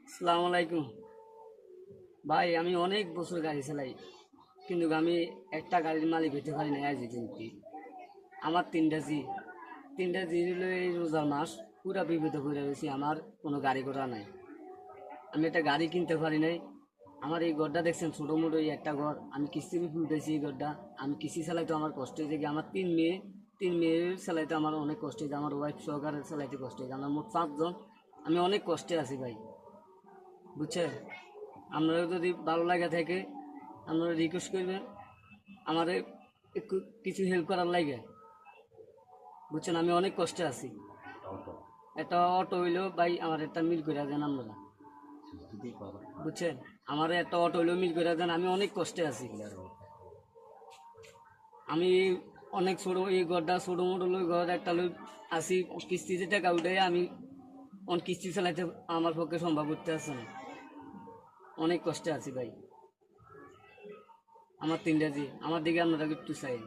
আসসালামু আলাইকুম ভাই। আমি অনেক বছর গাড়ি চালাই, কিন্তু আমি একটা গাড়ির মালিক হইতে পারি না আজ কিন্তু। আমার তিনটা জি হলো এই রোজার মাস। পুরা বিপদ করে রয়েছি, আমার কোনো গাড়ি ঘোড়া নাই। আমি একটা গাড়ি কিনতে পারি নাই। আমার এই ঘরটা দেখছেন, ছোটো মোটো এই একটা ঘর। আমি কিস্তির তুলতেছি এই ঘরটা। আমি কিস্তি চালাইতে আমার কষ্ট হয়েছে কি, আমার তিন মেয়ের চালাইতে আমার অনেক কষ্ট হয়েছে। আমার ওয়াইফ সহকারে চালাইতে কষ্ট হয়েছে। আমরা মোট 5 জন। আমি অনেক কষ্টে আছি ভাই, বুঝছেন? আপনারা যদি ভালো লাগে থাকে, আপনারা রিকোয়েস্ট করবেন আমারে একটু কিছু হেল্প করার লাগে, বুঝছেন? আমি অনেক কষ্টে আছি। একটা অটো হইলেও ভাই আমার একটা মিল করে দেন আপনারা, বুঝছেন? আমার একটা অটো হইলেও মিল করে দেন, আমি অনেক কষ্টে আছি। আমি অনেক ছোটো এই ঘরটা ছোটো মোটো লই ঘর একটা লই আসি। কিস্তিতে টাকা উঠে আমি কিস্তি চালাইতে আমার পক্ষে সম্ভব করতে আছে না। অনেক কষ্টে আছি ভাই। আমার 3টা জি, আমার দিকে আপনারা একটু চাই।